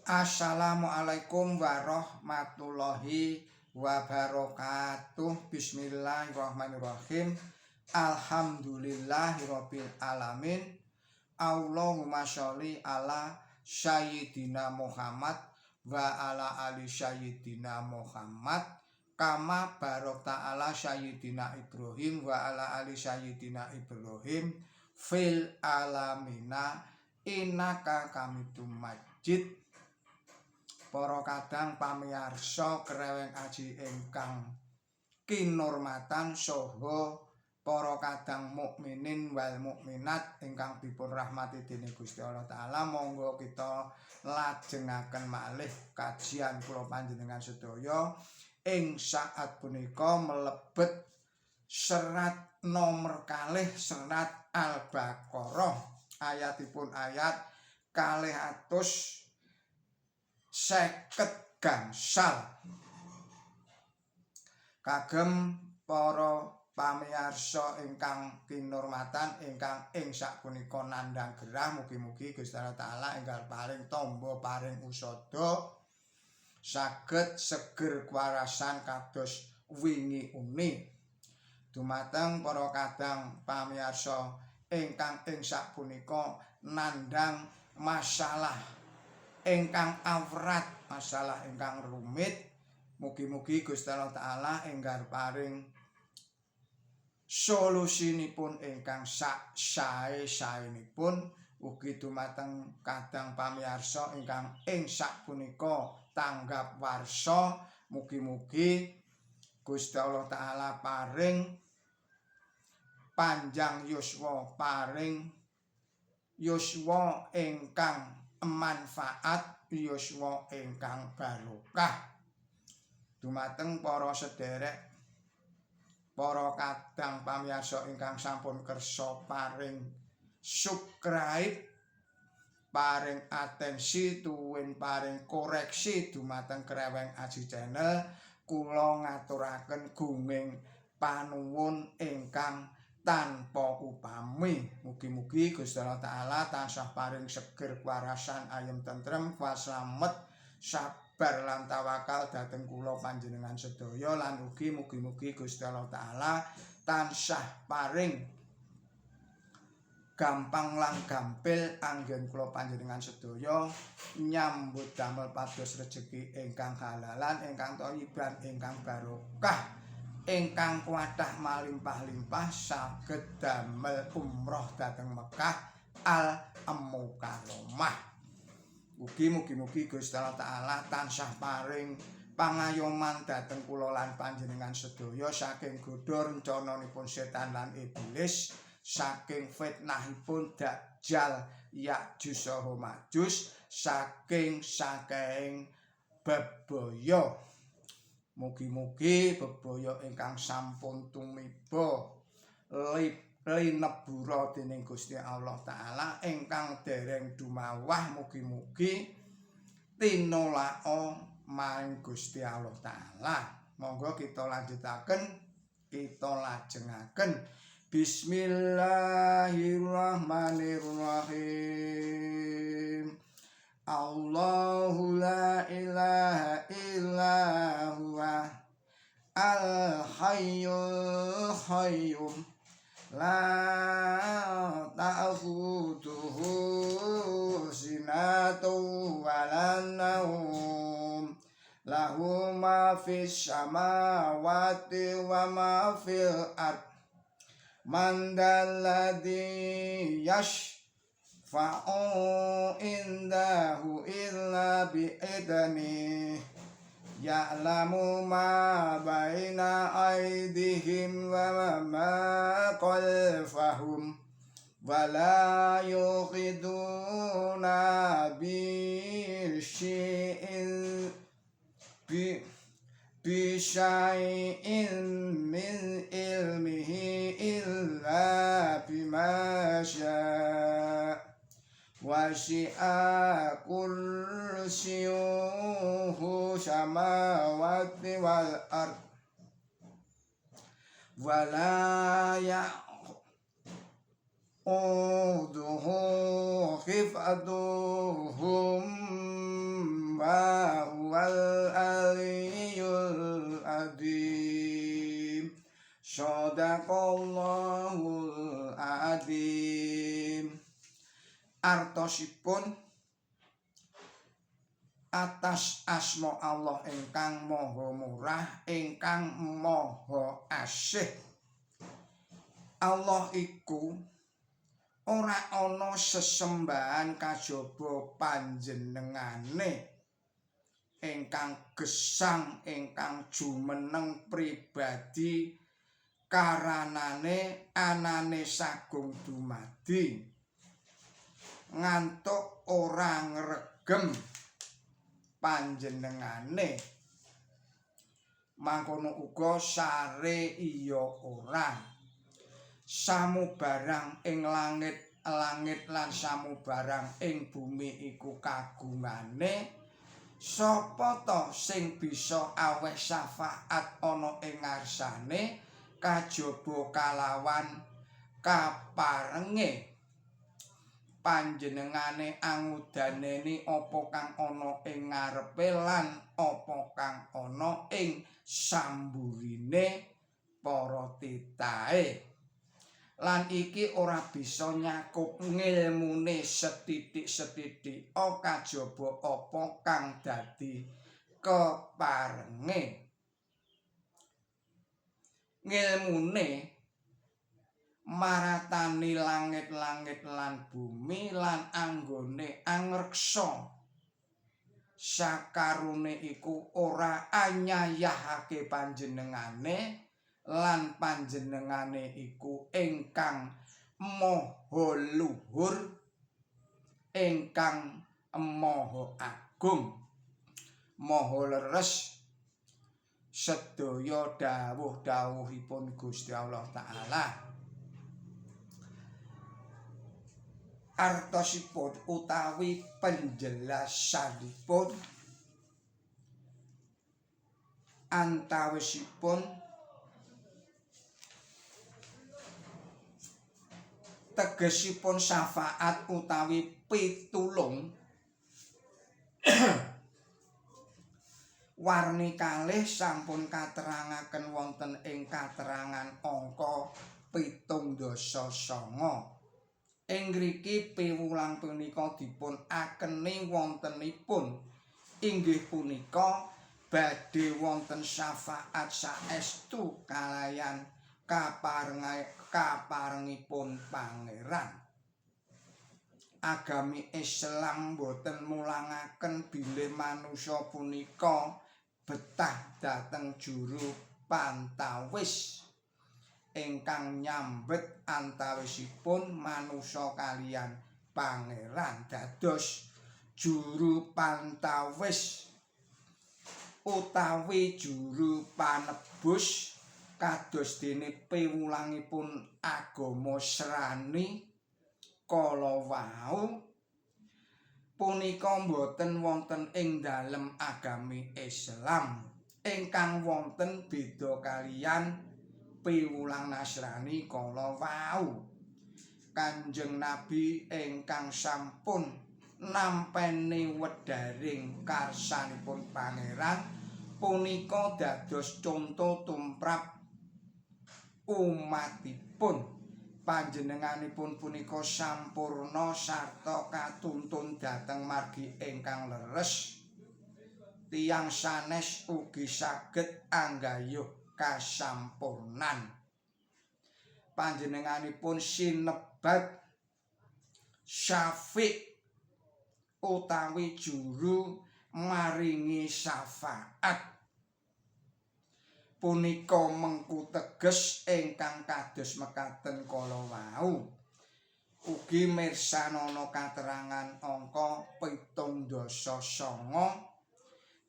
Assalamualaikum warahmatullahi wabarakatuh. Bismillahirrahmanirrahim. Alhamdulillahirabbil alamin. Allahumma sholli ala sayyidina Muhammad wa ala ali sayyidina Muhammad kama barokta ala sayyidina Ibrahim wa ala ali sayyidina Ibrahim fil alamina innaka hamidum majid. Para kadang pamiyarsa kreweng aji ingkang kinurmatan saha para kadang mukminin wal mukminat ingkang dipun rahmati dening Gusti Allah taala, monggo kita lajengaken malih kajian kula panjenengan sedaya ing saat punika mlebet serat nomor kalih serat Al-Baqarah, ayatipun ayat 250 gangsal. Kagem para pamirsa ingkang kinurmatan ingkang ing sapunika nandhang gerah, mugi-mugi Gusti Allah taala enggal paring tamba paring usada saged seger kwarasan kados wingi uni. Dumateng para kadang pamirsa ingkang ing sapunika nandhang masalah ingkang awrat, masalah ingkang rumit, mugi-mugi Gusti Allah taala enggal paring solusinipun ingkang sae-saenipun. Ugi dumateng kadang pamirsa ingkang ing sapunika tanggap warsa, mugi-mugi Gusti Allah taala paring panjang yuswa, paring yuswa ingkang manfaat, yuswa ingkang barokah. Dumateng para sederek, para kadang pamirsa ingkang sampun kersa paring subscribe, paring atensi tuwin paring koreksi dumateng kreweng aji channel, kula ngaturaken gunging panuwun ingkang tanpa upami. Mugi-mugi Gusti Allah taala tansah paring seger kwarasan ayem tentrem kwaslamet sabar lan tawakal dhateng kula panjenengan sedaya, lan ugi mugi-mugi Gusti Allah taala tansah paring gampang lan gampil anggen kula panjenengan sedaya nyambut damel pados rejeki ingkang halalan, ingkang thayyiban, ingkang barokah, ingkang kuatah malimpah-limpah saged damel umroh dhateng Mekah al-Mukarramah. Ugi mugi-mugi Gusti Allah taala tansah paring pangayoman dhateng kula lan panjenengan sedaya saking godha rencananipun setan lan iblis, saking fitnahipun Dajjal Ya'juj saha Ma'juj, saking saking bebaya. Mugi-mugi bebaya ingkang sampun tumiba linebura dening Gusti Allah taala ingkang dereng dumawah, mugi-mugi tinolaka maring Gusti Allah taala. Monggo kita lanjutaken, kita lajengaken. Bismillahirrahmanirrahim. Allahu la ilaha illa huwa al-hayyul qayyum la ta'khudhuhu sinatun wa la nawm lahu ma fis samawati wa ma fil ard man dalladzi fa'u indahu illa bi'idnih ya'lamu ma baina aydihim wa ma khalfahum wa la yuhiduna bi syai'in min ilmihi illa bima syaa wasi'a kursiyyuhu samawati wal ard wala ya'uduhu khifatuhum artosipun atas asma Allah ingkang maha murah ingkang maha asih. Allah iku ora ana sesembahan kajaba panjenengane ingkang gesang ingkang jumeneng pribadi karanane anane sagung dumadi ngantuk ora ngregem panjenengane mangkono uga sare iya ora samubarang ing langit lan samubarang ing bumi iku kagungane sapa ta sing bisa aweh syafaat ana ing ngarsane kajaba kalawan kaparenge panjenengane angudaneni apa kang ana ing ngarepe lan apa kang ana ing samburine para titahe lan iki ora bisa nyakup ngilmune sethithik-sethithik kajaba apa kang dadi keparenge ngilmune maratani langit-langit lan bumi lan anggone angreksa sakarune iku ora anyayahake panjenengane lan panjenengane iku ingkang maha luhur ingkang maha agung maha leres sedaya dawuh-dawuhipun Gusti Allah Ta'ala. Artosipun utawi penjelasanipun antawisipun tegesipun syafaat utawi pitulung warni kalih sampun katerangaken wonten ing katerangan angka 79. Ing ngriki piwulang punika dipun akeni wontenipun inggih punika badhe wonten syafaat saestu kalayan kaparengipun pangeran. Agami Islam boten mulangaken bilih manungsa punika betah dhateng juru pantawis ingkang nyambet antawisipun manungsa kaliyan pangeran dados juru pantawis utawi juru panebus kados dene piwulangipun agama Srani kala wau punika boten wonten ing dalem agami Islam ingkang wonten beda kaliyan piwulang Nasrani kala wau. Kanjeng Nabi ingkang sampun nampeni wedharing karsanipun pangeran punika dados conto tumrap umatipun. Panjenenganipun punika sampurna sarta katuntun dhateng margi ingkang leres. Tiyang sanes ugi saged anggayuh kasampurnan. Panjenenganipun sinebat syafi' utawi juru maringi syafaat. Punika mengku teges ingkang kados mekaten kala wau. Ugi mirsanana katerangan angka 79.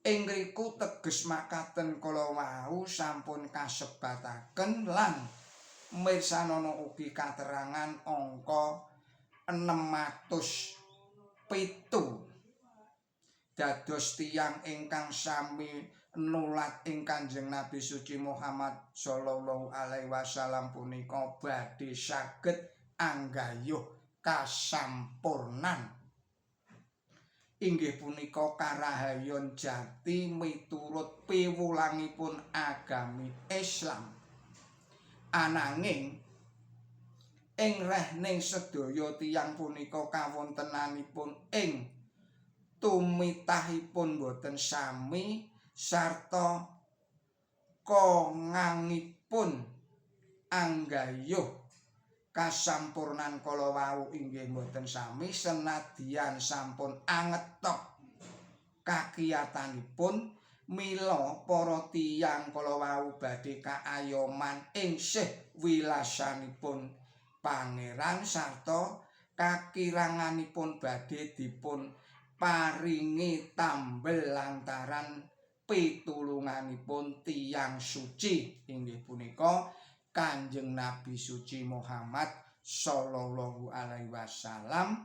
Ing ngriku teges makaten kala wau sampun kasebataken lan mirsanana ugi katerangan angka 607 dados tiyang ingkang sami nulat ing Kanjeng Nabi suci Muhammad sallallahu alaihi wasallam punika badhe saged anggayuh kasampurnan. Inggih punika karahayon jati miturut piwulangipun agami Islam. Ananging ing rehning sedaya tiyang punika kawontenanipun ing tumitahipun boten sami sarta kongangipun anggayuh kasampurnan kala wau inggih boten sami senadyan sampun angetok kakiyatanipun mila para tiyang kala wau badhe kaayoman ing sih wilasanipun pangeran sarta kakiranganipun badhe dipun paringi tambel lantaran pitulunganipun tiyang suci inggih punika Kanjeng Nabi Suci Muhammad sallallahu alaihi wasallam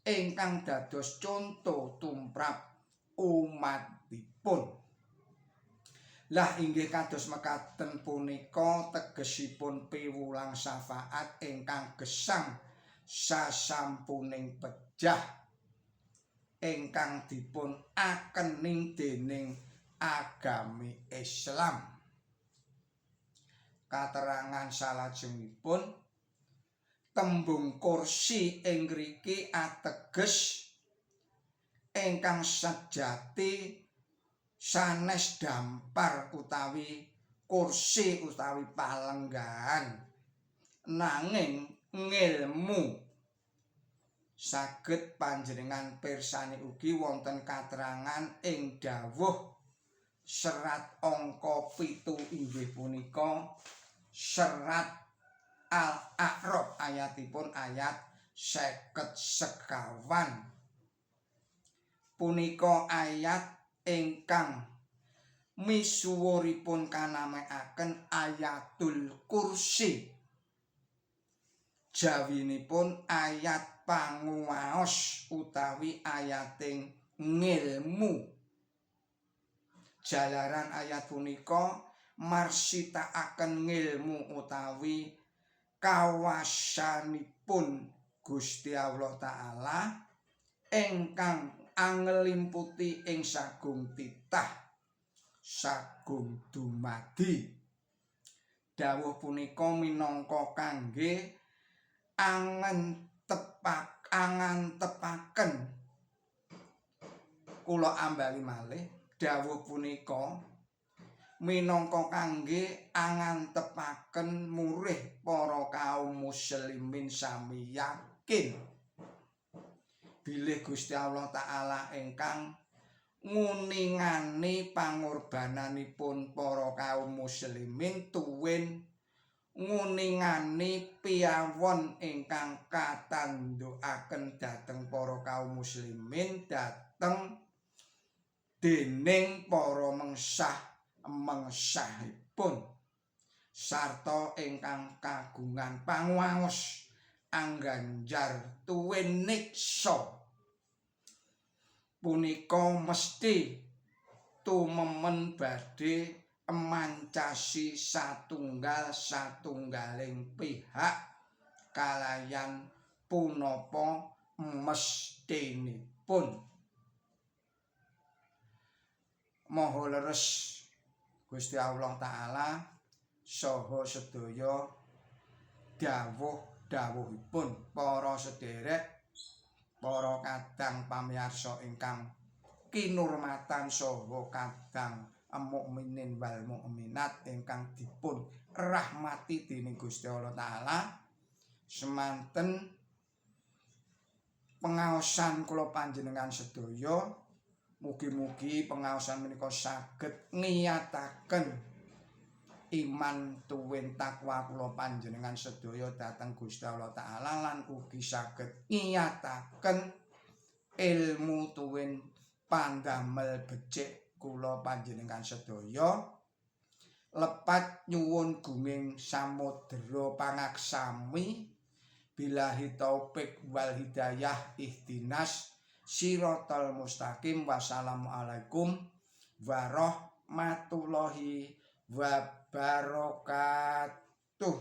ingkang dados conto tumrap umatipun. Lah inggih kados mekaten punika tegesipun piwulang syafaat ingkang gesang sasampuning pejah ingkang dipun akening dening agami Islam. Katerangan salajengipun tembung kursi ing ngriki ateges ingkang sejati sanes dampar utawi kursi utawi palenggahan nanging ngilmu saged panjenengan pirsani ugi wonten katerangan ing dawuh serat angka 7 inggih punika serat Al-A'raf ayatipun ayat 51 punika ayat ingkang misuwuripun kanamekaken ayatul kursi jawinipun ayat panguwaos utawi ayating ngilmu jalaran ayat punika marsitakaken ngilmu utawi kawasanipun Gusti Allah Ta'ala ingkang angelimputi ing sagung titah sagung dumadi. Dawuh punika minangka kangge angantepaken kula ambali malih dawuh punika minangka kangge angantepaken murih para kaum muslimin sami yakin bilih Gusti Allah Ta'ala ingkang nguningani pangorbananipun para kaum muslimin tuwin nguningani piyawon ingkang katandukaken dhateng para kaum muslimin dhateng dening para mengsahipun sarta ingkang kagungan panguwaos angganjar tuwin niksa punika mesti tumemen badhe mancasi satunggaling pihak kalayan punapa mestinipun. Maha leres Gusti Allah Ta'ala saha sedaya dawuh-dawuhipun para sederek para kadang pamirsa ingkang kinurmatan saha kadang mukminin wal mukminat ingkang dipun rahmati dening Gusti Allah Ta'ala semanten pengaosan kula panjenengan sedaya mugi-mugi pengaosan menika saged ngiyataken iman tuwin takwa kula panjenengan sedaya dhateng Gusti Allah Ta'ala lan ugi saged ngiyataken ilmu tuwin pandamel becik kula panjenengan sedaya lepat nyuwun gunging samudra pangaksami billahi taufik wal hidayah ihdinas Shiratal mustaqim. Wassalamualaikum warahmatullahi wabarakatuh.